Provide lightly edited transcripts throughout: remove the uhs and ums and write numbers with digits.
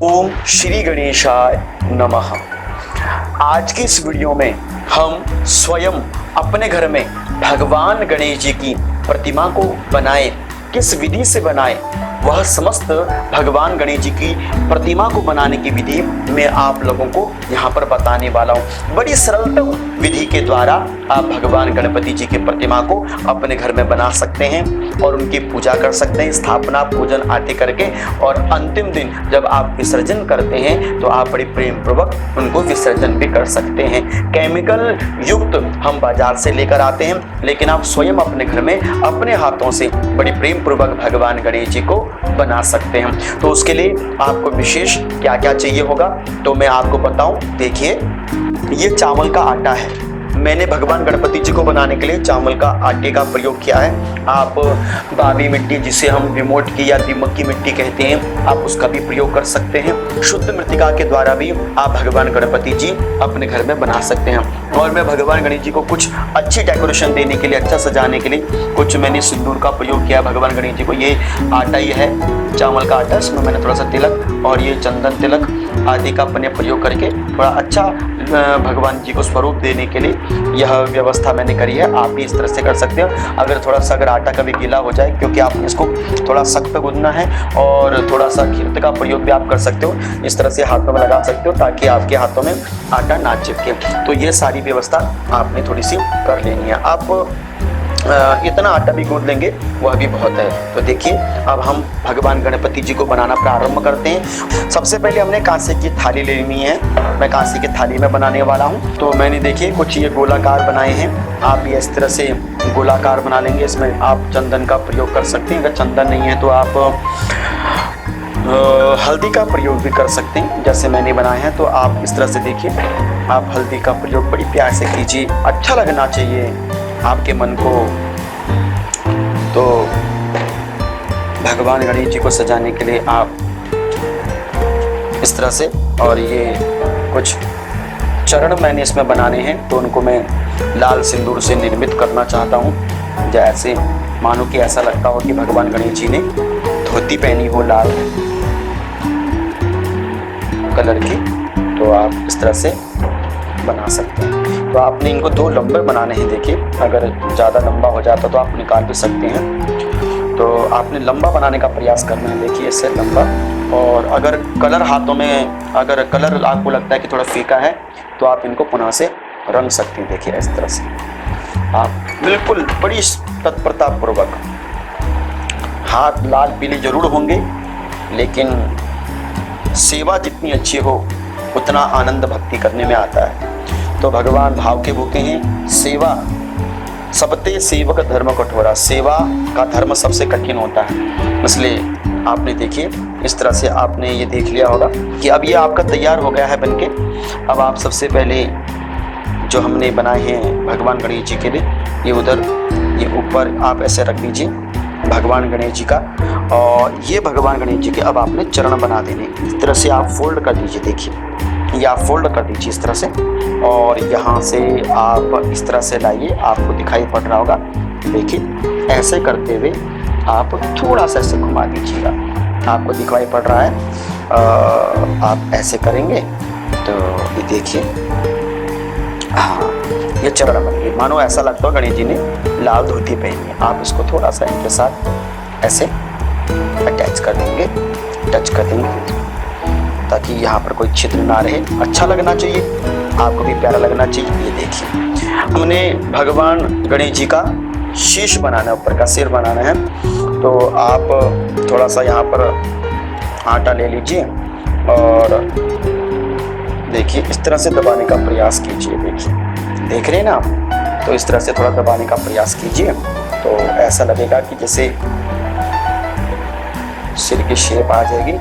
ओम श्री गणेशाय नमः। आज की इस वीडियो में हम स्वयं अपने घर में भगवान गणेश जी की प्रतिमा को बनाएं, किस विधि से बनाएं, वह समस्त भगवान गणेश जी की प्रतिमा को बनाने की विधि मैं आप लोगों को यहाँ पर बताने वाला हूँ। बड़ी सरलतम विधि के द्वारा आप भगवान गणपति जी की प्रतिमा को अपने घर में बना सकते हैं और उनकी पूजा कर सकते हैं, स्थापना पूजन आदि करके। और अंतिम दिन जब आप विसर्जन करते हैं तो आप बड़ी प्रेम पूर्वक उनको विसर्जन भी कर सकते हैं। केमिकल युक्त हम बाजार से लेकर आते हैं, लेकिन आप स्वयं अपने घर में अपने हाथों से बड़ी प्रेम पूर्वक भगवान गणेश जी को बना सकते हैं। तो उसके लिए आपको विशेष क्या क्या चाहिए होगा तो मैं आपको बताऊं। देखिए, ये चावल का आटा है। मैंने भगवान गणपति जी को बनाने के लिए चावल का आटे का प्रयोग किया है। आप बाबी मिट्टी, जिसे हम रिमोट की या दीमक की मिट्टी कहते हैं, आप उसका भी प्रयोग कर सकते हैं। शुद्ध मृत्तिका के द्वारा भी आप भगवान गणपति जी अपने घर में बना सकते हैं। और मैं भगवान गणेश जी को कुछ अच्छी डेकोरेशन देने के लिए, अच्छा सजाने के लिए कुछ मैंने सिंदूर का प्रयोग किया भगवान गणेश जी को। ये आटा ही है, चावल का आटा, इसमें मैंने थोड़ा सा तिलक और ये चंदन तिलक आदि का मैंने प्रयोग करके थोड़ा अच्छा भगवान जी को स्वरूप देने के लिए यह व्यवस्था मैंने करी है। आप भी इस तरह से कर सकते हो। अगर थोड़ा सा अगर आटा कभी गीला हो जाए, क्योंकि आप इसको थोड़ा सख्त गूंदना है, और थोड़ा सा घिरत का प्रयोग भी आप कर सकते हो। इस तरह से हाथों में लगा सकते हो ताकि आपके हाथों में आटा ना चिपके। तो ये सारी व्यवस्था आपने थोड़ी सी कर लेनी है। आप इतना आटा भी गूंद लेंगे वह भी बहुत है। तो देखिए, अब हम भगवान गणपति जी को बनाना प्रारंभ करते हैं। सबसे पहले हमने कांसे की थाली लेनी है। मैं कांसे की थाली में बनाने वाला हूँ। तो मैंने देखिए कुछ ये गोलाकार बनाए हैं। आप भी इस तरह से गोलाकार बना लेंगे। इसमें आप चंदन का प्रयोग कर सकते हैं। अगर चंदन नहीं है तो आप हल्दी का प्रयोग भी कर सकते हैं, जैसे मैंने बनाए हैं। तो आप इस तरह से देखिए, आप हल्दी का प्रयोग बड़ी प्यार से कीजिए। अच्छा लगना चाहिए आपके मन को। तो भगवान गणेश जी को सजाने के लिए आप इस तरह से, और ये कुछ चरण मैंने इसमें बनाने हैं, तो उनको मैं लाल सिंदूर से निर्मित करना चाहता हूँ। जैसे मानो कि ऐसा लगता हो कि भगवान गणेश जी ने धोती पहनी हो लाल कलर की। तो आप इस तरह से बना सकते हैं। तो आपने इनको दो लंबे बनाने हैं। देखिए, अगर ज़्यादा लंबा हो जाता तो आप निकाल भी सकते हैं। तो आपने लंबा बनाने का प्रयास करना है। देखिए, इससे लंबा। और अगर कलर हाथों में, अगर कलर आपको लगता है कि थोड़ा फीका है, तो आप इनको पुनः से रंग सकते हैं। देखिए, इस तरह से आप बिल्कुल बड़ी तत्परता पूर्वक, हाथ लाल पीले जरूर होंगे, लेकिन सेवा जितनी अच्छी हो उतना आनंद भक्ति करने में आता है। तो भगवान भाव के भूखे हैं। सेवा सबते सेवक धर्म कठोरा। सेवा का धर्म सबसे कठिन होता है। इसलिए आपने देखिए, इस तरह से आपने ये देख लिया होगा कि अब ये आपका तैयार हो गया है बनके। अब आप सबसे पहले जो हमने बनाए हैं भगवान गणेश जी के लिए, ये उधर, ये ऊपर आप ऐसे रख दीजिए भगवान गणेश जी का। और ये भगवान गणेश जी के अब आपने चरण बना देने। इस तरह से आप फोल्ड कर दीजिए। देखिए, ये आप फोल्ड कर दीजिए इस तरह से, और यहाँ से आप इस तरह से लाइए। आपको दिखाई पड़ रहा होगा। देखिए, ऐसे करते हुए आप थोड़ा सा ऐसे घुमा दीजिएगा। आपको दिखाई पड़ रहा है। आप ऐसे करेंगे तो ये देखिए, हाँ, ये चरण बन गए। मानो ऐसा लगता है गणेश जी ने लाल धोती पहनी है। आप इसको थोड़ा सा इनके साथ ऐसे अटैच कर देंगे, टच कर देंगे, ताकि यहाँ पर कोई छिद्र ना रहे। अच्छा लगना चाहिए, आपको भी प्यारा लगना चाहिए। ये देखिए, हमने भगवान गणेश जी का शीश बनाना है, ऊपर का सिर बनाना है। तो आप थोड़ा सा यहाँ पर आटा ले लीजिए और देखिए, इस तरह से दबाने का प्रयास कीजिए। देखिए, देख रहे हैं ना आप? तो इस तरह से थोड़ा दबाने का प्रयास कीजिए, तो ऐसा लगेगा कि जैसे सिर की शेप आ जाएगी।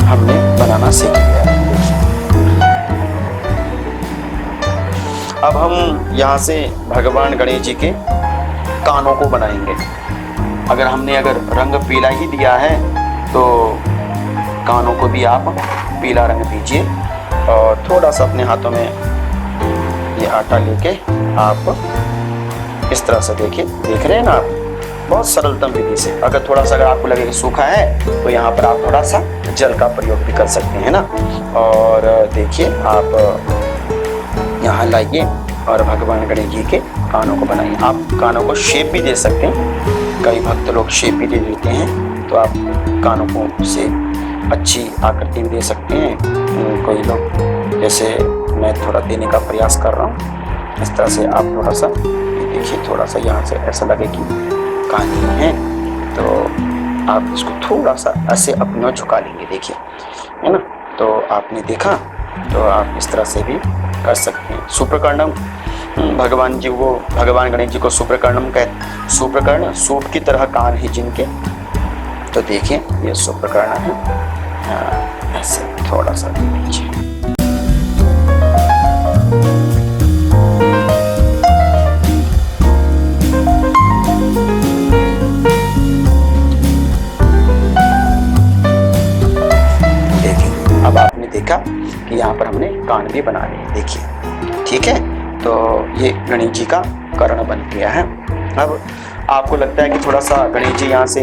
हमने बनाना सीख लिया है। अब हम यहाँ से भगवान गणेश जी के कानों को बनाएंगे। अगर रंग पीला ही दिया है तो कानों को भी आप पीला रंग दीजिए। और थोड़ा सा अपने हाथों में ये आटा लेके आप इस तरह से देखिए, देख रहे हैं ना आप, बहुत सरलतम विधि से। अगर थोड़ा सा अगर आपको लगे कि सूखा है तो यहाँ पर आप थोड़ा सा जल का प्रयोग भी कर सकते हैं ना। और देखिए आप यहाँ लाइए और भगवान गणेश जी के कानों को बनाइए। आप कानों को शेप भी दे सकते हैं, कई भक्त लोग शेप भी दे देते हैं, तो आप कानों को से अच्छी आकृति भी दे सकते हैं। कोई लोग, जैसे मैं थोड़ा देने का प्रयास कर रहा हूँ, इस तरह से आप थोड़ा सा देखिए, थोड़ा सा यहाँ से ऐसा लगे कि कान ही है, तो आप इसको थोड़ा सा ऐसे अपने झुका लेंगे, देखिए, है ना। तो आपने देखा, तो आप इस तरह से भी कर सकते हैं। सुप्रकर्णम, भगवान जी वो भगवान गणेश जी को सुप्रकर्णम कहते, सुप्रकर्ण सूप की तरह कान है जिनके, तो देखिए ये सुप्रकर्ण है। ऐसे थोड़ा सा देख लीजिए। अब आपने देखा कि यहाँ पर हमने कान भी बना लिए, देखिए, ठीक है। तो ये गणेश जी का कर्ण बन गया है। अब आपको लगता है कि थोड़ा सा गणेश जी यहाँ से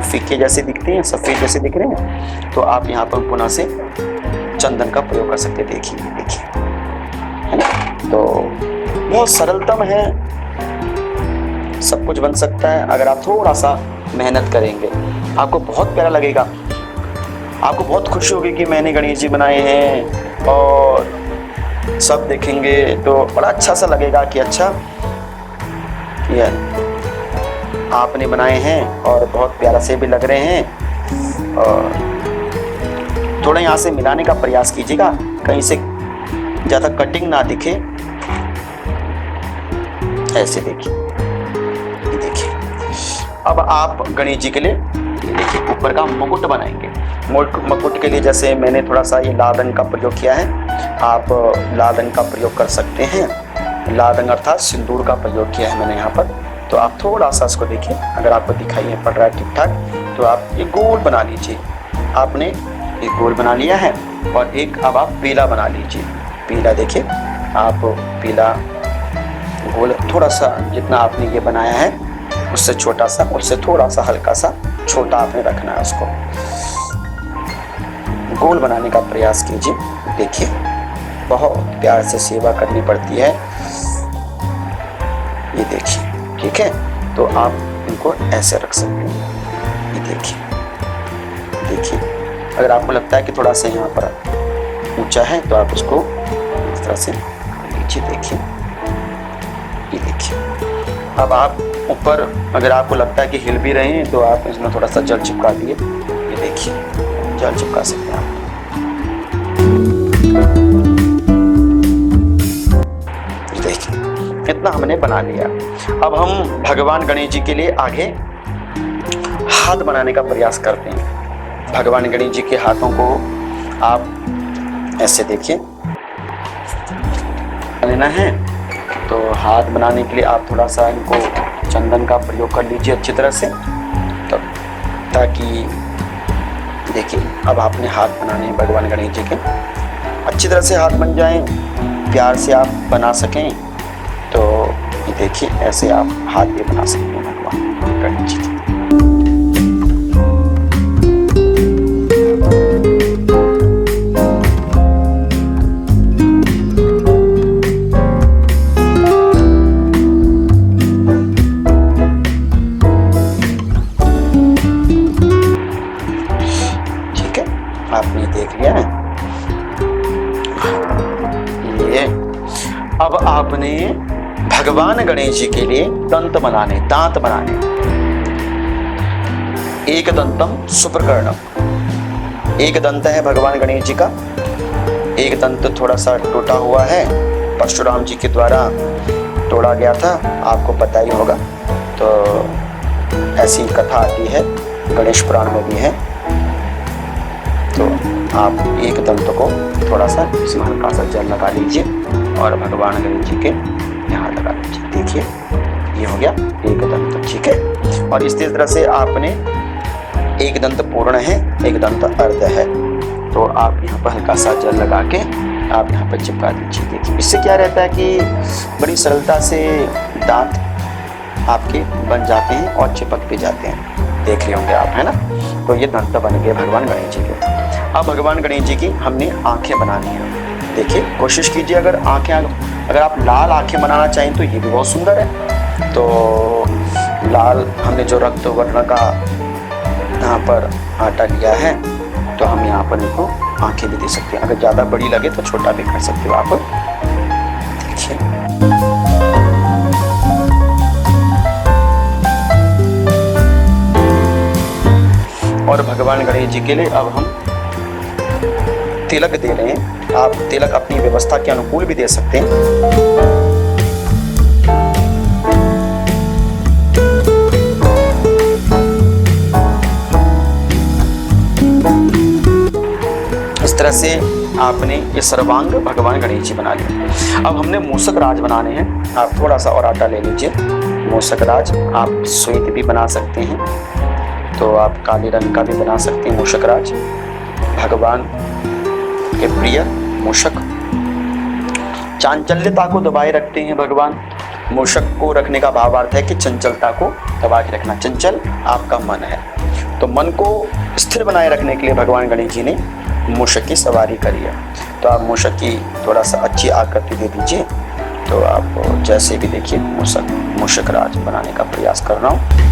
फीके जैसे दिखते हैं, सफ़ेद जैसे दिख रहे हैं, तो आप यहाँ पर पुनः से चंदन का प्रयोग कर सकते हैं, देखिए, देखिए, है ना। तो बहुत सरलतम है, सब कुछ बन सकता है अगर आप थोड़ा सा मेहनत करेंगे। आपको बहुत प्यारा लगेगा, आपको बहुत खुशी होगी कि मैंने गणेश जी बनाए हैं, और सब देखेंगे तो बड़ा अच्छा सा लगेगा कि अच्छा ये आपने बनाए हैं और बहुत प्यारा से भी लग रहे हैं। और थोड़ा यहाँ से मिलाने का प्रयास कीजिएगा, कहीं से ज़्यादा कटिंग ना दिखे। ऐसे देखिए, देखिए। अब आप गणेश जी के लिए देखिए ऊपर का मुकुट बनाएंगे। मुकुट के लिए जैसे मैंने थोड़ा सा ये लाल रंग का प्रयोग किया है, आप लाल रंग का प्रयोग कर सकते हैं। लाल रंग अर्थात सिंदूर का प्रयोग किया है मैंने यहाँ पर। तो आप थोड़ा सा इसको देखिए, अगर आपको दिखाई पड़ रहा है ठीक ठाक, तो आप ये गोल बना लीजिए। आपने एक गोल बना लिया है, और एक अब आप पीला बना लीजिए। पीला देखिए, आप पीला गोल थोड़ा सा जितना आपने ये बनाया है उससे छोटा सा, उससे थोड़ा सा हल्का सा छोटा आपने रखना है उसको। गोल बनाने का प्रयास कीजिए। देखिए बहुत प्यार से सेवा करनी पड़ती है, ये देखिए, ठीक है। तो आप इनको ऐसे रख सकते हैं, ये देखिए, देखिए। अगर आपको लगता है कि थोड़ा सा यहाँ पर ऊंचा है तो आप उसको इस तरह से नीचे, देखिए, ये देखिए। अब आप ऊपर अगर आपको लगता है कि हिल भी रहे हैं तो आप इसमें थोड़ा सा जल चिपका दिए, ये देखिए, जल चिपका सकते हैं आप। देखिए इतना हमने बना लिया। अब हम भगवान गणेश जी के लिए आगे हाथ बनाने का प्रयास करते हैं। भगवान गणेश जी के हाथों को आप ऐसे देखिए लेना है। तो हाथ बनाने के लिए आप थोड़ा सा इनको चंदन का प्रयोग कर लीजिए अच्छी तरह से, तो ताकि देखिए अब आपने हाथ बनाने हैं भगवान गणेश जी के, अच्छी तरह से हाथ बन जाएं, प्यार से आप बना सकें। तो ये देखिए ऐसे आप हाथ भी बना सकते हैं भगवान गणेश जी के। आपने देख लिया है ये। अब आपने भगवान गणेश जी के लिए दंत बनाने, दांत बनाने। एक दंतम सुप्रकर्णम, एक दंत है भगवान गणेश जी का, एक दंत थोड़ा सा टूटा हुआ है, परशुराम जी के द्वारा तोड़ा गया था, आपको पता ही होगा। तो ऐसी कथा आती है, गणेश पुराण में भी है। तो आप एक दंत को थोड़ा सा इसमें हल्का सा जल लगा लीजिए और भगवान गणेश जी के यहाँ लगा लीजिए। देखिए ये हो गया एक दंत, ठीक है। और इस तरह से आपने एक दंत पूर्ण है, एक दंत अर्ध है, तो आप यहाँ पर हल्का सा जल लगा के आप यहाँ पर चिपका दीजिए। देखिए इससे क्या रहता है कि बड़ी सरलता से दांत आपके बन जाते हैं और चिपक भी जाते हैं। देख रहे होंगे आप, है ना। तो ये दांत बन गए भगवान गणेश जी के। अब भगवान गणेश जी की हमने आंखें बनानी है। देखिए कोशिश कीजिए, अगर आप लाल आंखें बनाना चाहें तो ये भी बहुत सुंदर है। तो लाल हमने जो रक्त वर्ण का यहाँ पर आटा लिया है, तो हम यहाँ पर इनको आंखें भी दे सकते हैं। अगर ज़्यादा बड़ी लगे तो छोटा भी कर सकते हो आप। देखिए और भगवान गणेश जी के लिए अब हम तिलक दे रहे हैं। आप तिलक अपनी व्यवस्था के अनुकूल भी दे सकते हैं। इस तरह से आपने ये सर्वांग भगवान गणेश जी बना लिया। अब हमने मूषक राज बनाने हैं। आप थोड़ा सा और आटा ले लीजिए। मूषक राज आप श्वेत भी बना सकते हैं, तो आप काले रंग का भी बना सकते हैं मूषक राज। भगवान के प्रिय मूषक चांचल्यता को दबाए रखते हैं भगवान। मूषक को रखने का भावार्थ है कि चंचलता को दबा के रखना। चंचल आपका मन है, तो मन को स्थिर बनाए रखने के लिए भगवान गणेश जी ने मूषक की सवारी करी है। तो आप मूषक की थोड़ा सा अच्छी आकृति दे दीजिए। तो आप जैसे भी देखिए मूषक राज बनाने का प्रयास कर रहा हूँ।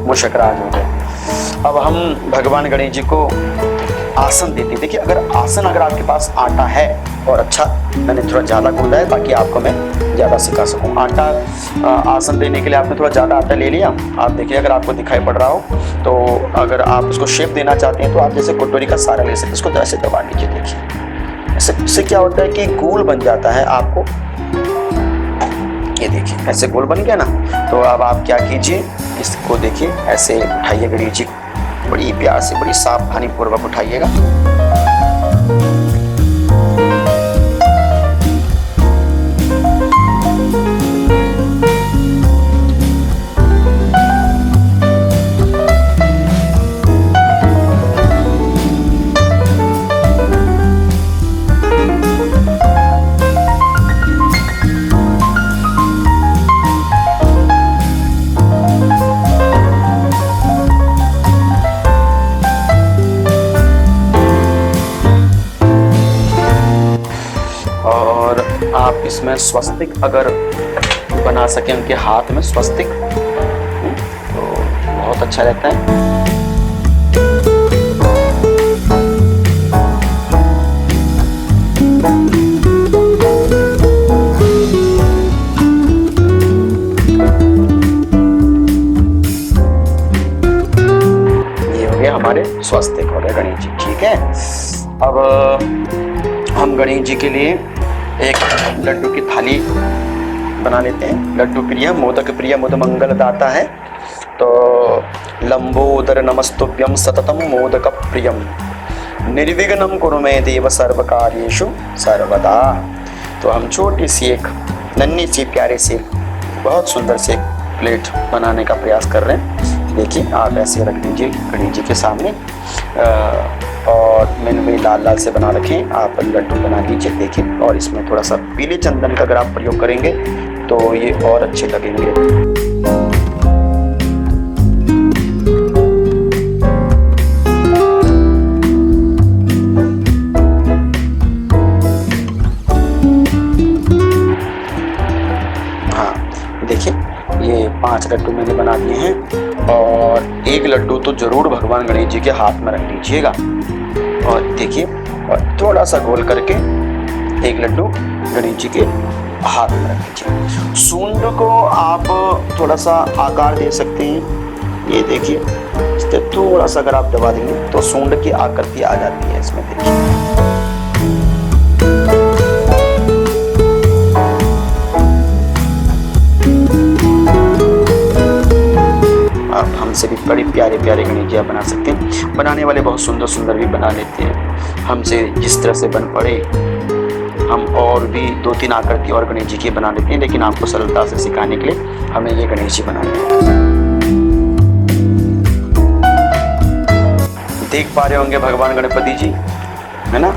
मूषकराज हो गए। अब हम भगवान गणेश जी को आसन देते हैं। देखिए अगर आपके पास आटा है और अच्छा, मैंने थोड़ा ज़्यादा गूंदा है ताकि आपको मैं ज़्यादा सिखा सकूं। आसन देने के लिए आपने थोड़ा ज़्यादा आटा ले लिया। आप देखिए अगर आपको दिखाई पड़ रहा हो, तो अगर आप उसको शेप देना चाहते हैं तो आप जैसे कटोरी का सारा ले सकते, इसको ऐसे दबा लीजिए। देखिए इससे क्या होता है कि गोल बन जाता है। आपको ये देखिए ऐसे गोल बन गया ना। तो अब आप क्या कीजिए, इसको देखिए ऐसे उठाइए गणेश जी, बड़ी प्यार से बड़ी सावधानी पूर्वक उठाइएगा। आप इसमें स्वस्तिक अगर बना सकें उनके हाथ में स्वस्तिक, तो बहुत अच्छा रहता है। ये हो गया हमारे स्वस्तिक हो गए गणेश जी। ठीक है, अब हम गणेश जी के लिए एक लड्डू की थाली बना लेते हैं। लड्डू प्रिय मोदक प्रिय मुद मंगल दाता है, तो लंबोदर नमस्तुभ्यम सततम मोदक प्रियम निर्विघ्नं कुरु मे देव सर्व कार्येषु सर्वदा। तो हम छोटी सी एक नन्ही सी प्यारे से बहुत सुंदर से प्लेट बनाने का प्रयास कर रहे हैं। देखिए आप ऐसे रख दीजिए गणेश जी के सामने, और मैंने भी लाल लाल से बना रखे, आप लड्डू बना लीजिए। देखिए, और इसमें थोड़ा सा पीले चंदन का अगर आप प्रयोग करेंगे तो ये और अच्छे लगेंगे। हाँ देखिए, ये 5 लड्डू मैंने बना दिए हैं, और एक लड्डू तो जरूर भगवान गणेश जी के हाथ में रख लीजिएगा। और देखिए और थोड़ा सा गोल करके एक लड्डू गणेश जी के हाथ में रख दीजिए। सूंड को आप थोड़ा सा आकार दे सकते हैं। ये देखिए, इससे थोड़ा सा अगर आप दबा देंगे तो सूंड की आकृति आ जाती है इसमें। देखिए आप हमसे भी बड़ी प्यारे प्यारे गणेश जी बना सकते हैं। बनाने वाले बहुत सुंदर सुंदर भी बना लेते हैं। हमसे जिस तरह से बन पड़े हम और भी 2-3 आकृति और गणेश जी की बना लेते हैं, लेकिन आपको सरलता से सिखाने के लिए हमें ये गणेश जी बनाने हैं। देख पा रहे होंगे भगवान गणपति जी, है ना।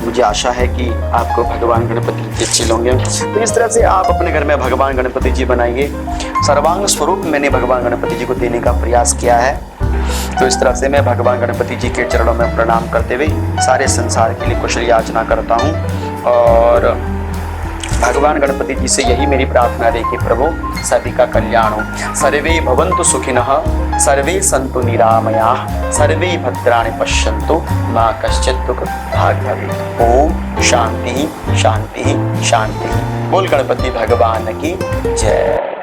मुझे आशा है कि आपको भगवान गणपति जी अच्छे होंगे। तो इस तरह से आप अपने घर में भगवान गणपति जी बनाइए। सर्वांग स्वरूप मैंने भगवान गणपति जी को देने का प्रयास किया है। तो इस तरह से मैं भगवान गणपति जी के चरणों में प्रणाम करते हुए सारे संसार के लिए कुशल याचना करता हूँ। और भगवान गणपति जी से यही मेरी प्रार्थना रही कि प्रभु सभी का कल्याण हो। सर्वे भवन्तु सुखिनः, सर्वे सन्तु निरामयाः, सर्वे भद्राणि पश्यन्तु, मा कश्चित् दुःख भाग् भवेत्। ओम शांति शांति शांति। बोल गणपति भगवान की जय।